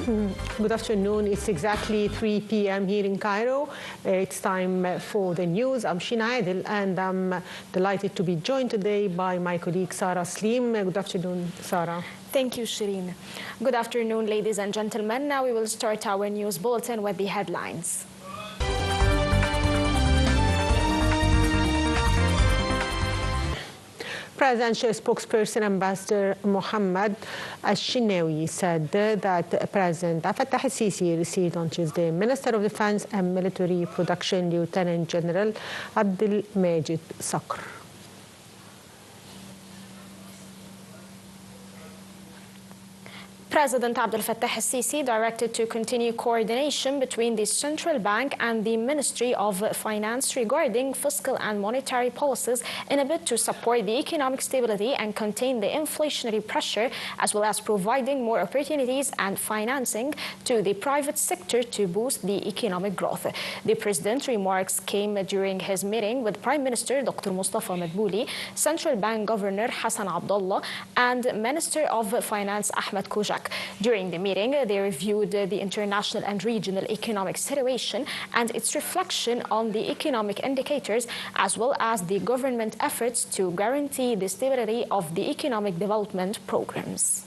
Good afternoon. It's exactly 3 p.m. here in Cairo. It's time for the news. I'm Shina Adil, and I'm delighted to be joined today by my colleague Sarah Slim. Good afternoon, Sarah. Thank you, Shireen. Good afternoon, ladies and gentlemen. Now we will start our news bulletin with the headlines. Presidential spokesperson Ambassador Mohammed Al-Shinawi said that President Fattah al-Sisi received on Tuesday Minister of Defense and Military Production Lieutenant General Abdel Majid Sakr. President Abdel Fattah al-Sisi directed to continue coordination between the Central Bank and the Ministry of Finance regarding fiscal and monetary policies in a bid to support the economic stability and contain the inflationary pressure, as well as providing more opportunities and financing to the private sector to boost the economic growth. The President's remarks came during his meeting with Prime Minister Dr. Mustafa Madbouli, Central Bank Governor Hassan Abdullah, and Minister of Finance Ahmed Kujak. During the meeting, they reviewed the international and regional economic situation and its reflection on the economic indicators, as well as the government efforts to guarantee the stability of the economic development programs.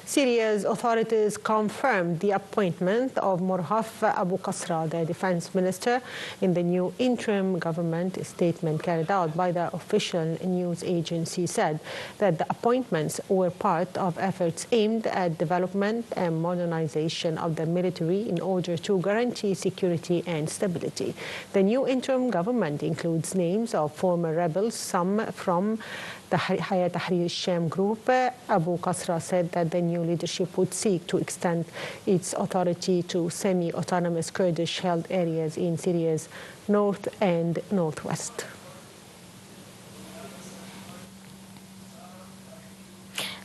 Syria's authorities confirmed the appointment of Morhaf Abu Qasra, the defense minister, in the new interim government. A statement carried out by the official news agency said that the appointments were part of efforts aimed at development and modernization of the military in order to guarantee security and stability. The new interim government includes names of former rebels, some from the Hayat Tahrir al-Sham group. Abu Qasra said that the new leadership would seek to extend its authority to semi-autonomous Kurdish-held areas in Syria's north and northwest.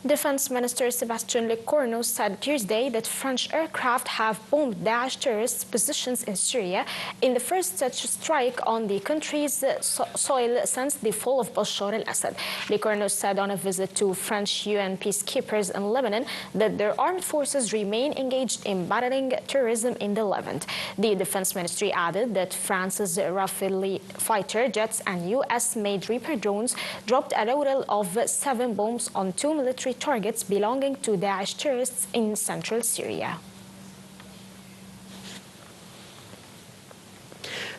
Defense Minister Sébastien Lecornu said Tuesday that French aircraft have bombed Daesh terrorists' positions in Syria in the first such strike on the country's soil since the fall of Bashar al-Assad. Lecornu said on a visit to French UN peacekeepers in Lebanon that their armed forces remain engaged in battling terrorism in the Levant. The Defense Ministry added that France's Rafale fighter jets and US-made Reaper drones dropped a total of 7 bombs on 2 military targets belonging to Daesh terrorists in central Syria.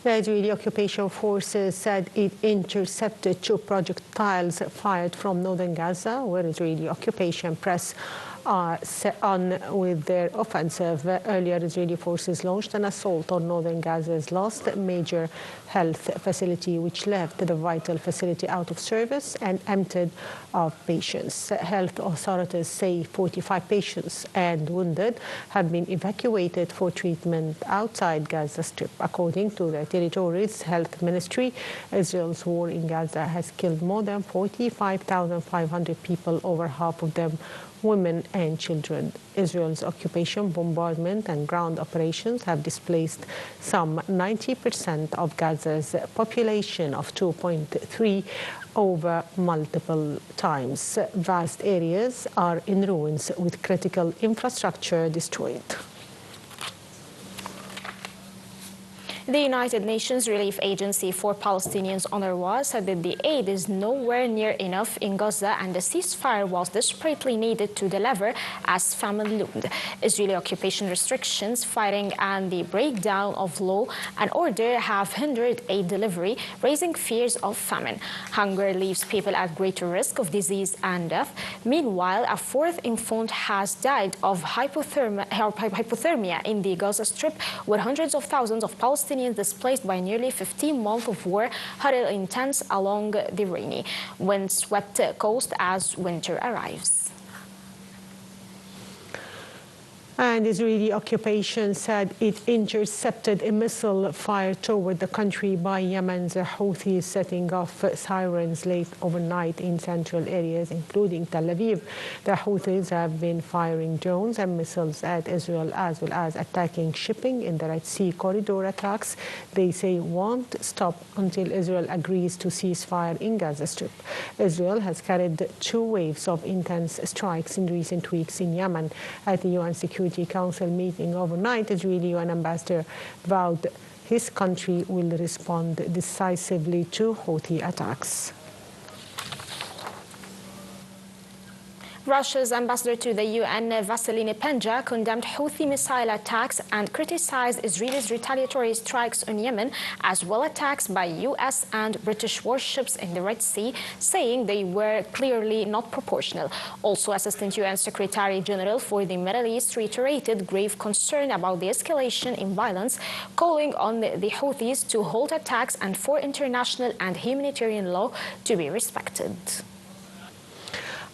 The Israeli occupation forces said it intercepted 2 projectiles fired from northern Gaza, where Israeli occupation press are on with their offensive. Earlier, Israeli forces launched an assault on northern Gaza's last major health facility, which left the vital facility out of service and emptied of patients. Health authorities say 45 patients and wounded have been evacuated for treatment outside Gaza Strip. According to the territory's health ministry, Israel's war in Gaza has killed more than 45,500 people, over half of them women and children. Israel's occupation, bombardment, and ground operations have displaced some 90% of Gaza's population of 2.3 over multiple times. Vast areas are in ruins with critical infrastructure destroyed. The United Nations Relief Agency for Palestinians, UNRWA, said that the aid is nowhere near enough in Gaza and the ceasefire was desperately needed to deliver as famine loomed. Israeli occupation restrictions, fighting, and the breakdown of law and order have hindered aid delivery, raising fears of famine. Hunger leaves people at greater risk of disease and death. Meanwhile, a 4th infant has died of hypothermia in the Gaza Strip, where hundreds of thousands of Palestinians displaced by nearly 15 months of war huddle in tents along the rainy, wind-swept coast as winter arrives. And Israeli occupation said it intercepted a missile fired toward the country by Yemen's Houthis, setting off sirens late overnight in central areas, including Tel Aviv. The Houthis have been firing drones and missiles at Israel, as well as attacking shipping in the Red Sea corridor. Attacks, they say, won't stop until Israel agrees to cease fire in Gaza Strip. Israel has carried 2 waves of intense strikes in recent weeks in Yemen at the UN Security Security Council meeting overnight, Israeli UN ambassador vowed his country will respond decisively to Houthi attacks. Russia's ambassador to the UN, Vasily Nepenja, condemned Houthi missile attacks and criticized Israel's retaliatory strikes on Yemen, as well attacks by U.S. and British warships in the Red Sea, saying they were clearly not proportional. Also, Assistant UN Secretary General for the Middle East reiterated grave concern about the escalation in violence, calling on the Houthis to halt attacks and for international and humanitarian law to be respected.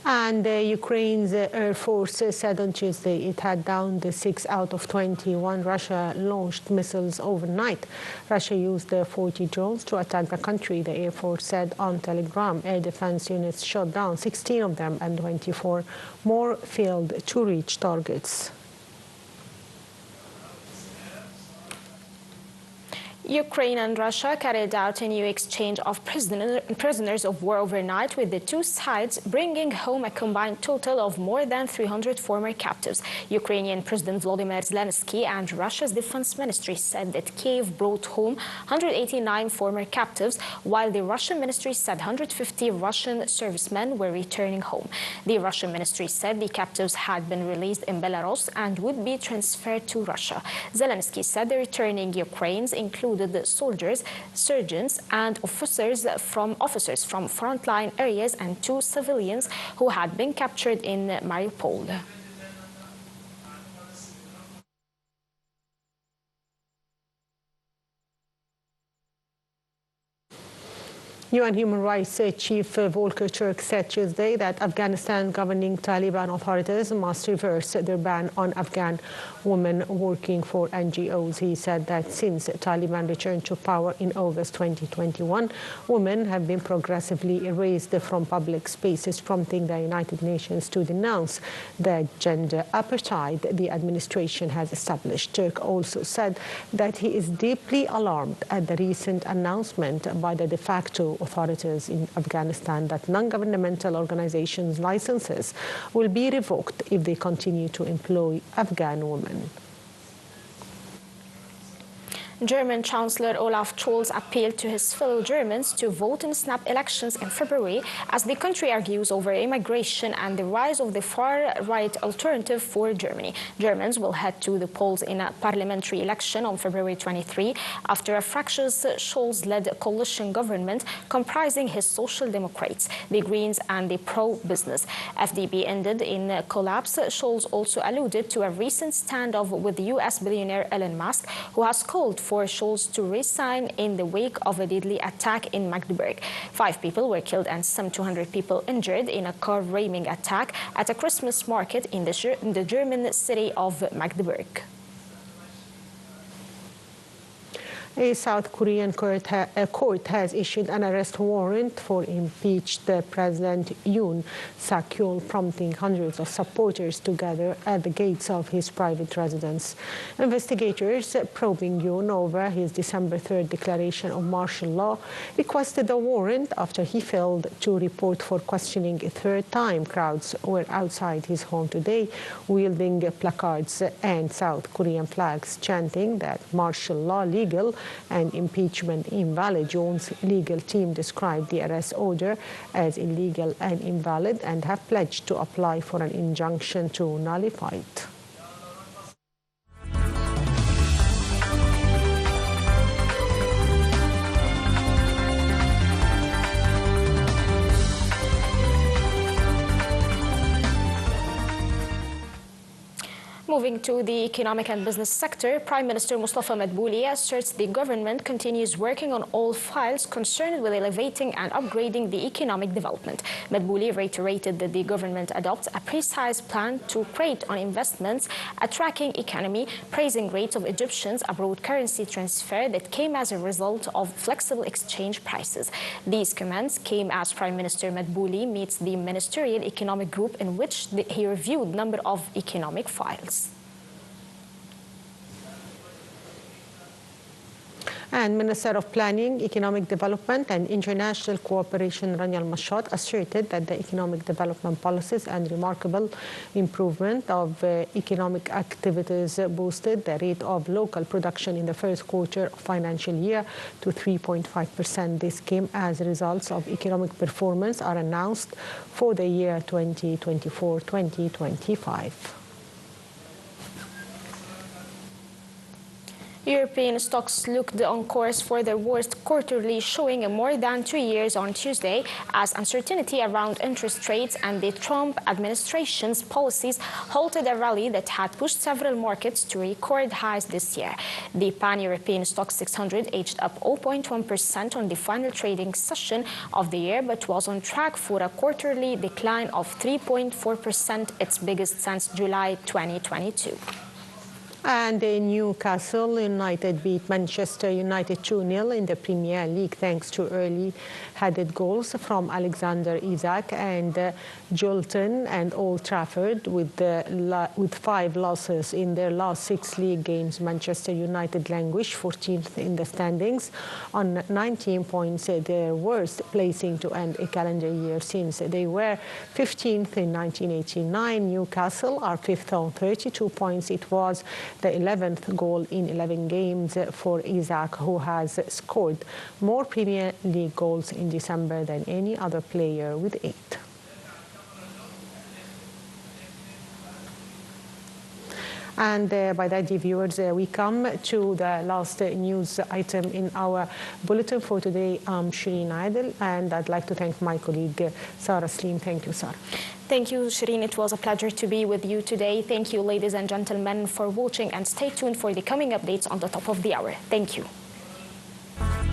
And Ukraine's Air Force said on Tuesday it had downed 6 out of 21 Russia-launched missiles overnight. Russia used 40 drones to attack the country, the Air Force said on Telegram. Air defense units shot down 16 of them and 24 more failed to reach targets. Ukraine and Russia carried out a new exchange of prisoners of war overnight, with the two sides bringing home a combined total of more than 300 former captives. Ukrainian President Volodymyr Zelensky and Russia's Defense Ministry said that Kiev brought home 189 former captives, while the Russian ministry said 150 Russian servicemen were returning home. The Russian ministry said the captives had been released in Belarus and would be transferred to Russia. Zelensky said the returning Ukrainians included soldiers, surgeons, and officers from frontline areas and 2 civilians who had been captured in Mariupol. UN Human Rights Chief Volker Turk said Tuesday that Afghanistan governing Taliban authorities must reverse their ban on Afghan women working for NGOs. He said that since Taliban returned to power in August 2021, women have been progressively erased from public spaces, prompting the United Nations to denounce the gender apartheid the administration has established. Turk also said that he is deeply alarmed at the recent announcement by the de facto authorities in Afghanistan that non-governmental organizations' licenses will be revoked if they continue to employ Afghan women. German Chancellor Olaf Scholz appealed to his fellow Germans to vote in snap elections in February as the country argues over immigration and the rise of the far-right alternative for Germany. Germans will head to the polls in a parliamentary election on February 23 after a fractious Scholz-led coalition government comprising his Social Democrats, the Greens and the pro-business. FDP ended in collapse. Scholz also alluded to a recent standoff with U.S. billionaire Elon Musk, who has called for Scholz to resign in the wake of a deadly attack in Magdeburg. 5 people were killed and some 200 people injured in a car-ramming attack at a Christmas market in the German city of Magdeburg. A South Korean court has issued an arrest warrant for impeached President Yoon Suk-yeol, prompting hundreds of supporters to gather at the gates of his private residence. Investigators probing Yoon over his December 3rd declaration of martial law requested the warrant after he failed to report for questioning a third time. Crowds were outside his home today, wielding placards and South Korean flags, chanting that martial law legal and impeachment invalid. Yoon's legal team described the arrest order as illegal and invalid and have pledged to apply for an injunction to nullify it. Moving to the economic and business sector, Prime Minister Mustafa Madbouli asserts the government continues working on all files concerned with elevating and upgrading the economic development. Madbouli reiterated that the government adopts a precise plan to create on investments, a tracking economy, praising rates of Egyptians abroad currency transfer that came as a result of flexible exchange prices. These comments came as Prime Minister Madbouli meets the Ministerial Economic Group, in which he reviewed a number of economic files. And Minister of Planning, Economic Development and International Cooperation Rania Al-Mashad asserted that the economic development policies and remarkable improvement of economic activities boosted the rate of local production in the first quarter of financial year to 3.5%. This came as results of economic performance are announced for the year 2024-2025. European stocks looked on course for their worst quarterly showing in more than 2 years on Tuesday as uncertainty around interest rates and the Trump administration's policies halted a rally that had pushed several markets to record highs this year. The pan-European stock 600 edged up 0.1% on the final trading session of the year, but was on track for a quarterly decline of 3.4%, its biggest since July 2022. And Newcastle United beat Manchester United 2-0 in the Premier League thanks to early-headed goals from Alexander Isak and Jolton and Old Trafford. With 5 losses in their last 6 league games, Manchester United languished 14th in the standings on 19 points, their worst placing to end a calendar year since they were 15th in 1989. Newcastle are 5th on 32 points. It was the 11th goal in 11 games for Isak, who has scored more Premier League goals in December than any other player with 8. And by that, dear viewers, we come to the last news item in our bulletin for today. I'm Shireen Adel, and I'd like to thank my colleague, Sarah Slim. Thank you, Sarah. Thank you, Shireen. It was a pleasure to be with you today. Thank you, ladies and gentlemen, for watching, and stay tuned for the coming updates on the top of the hour. Thank you.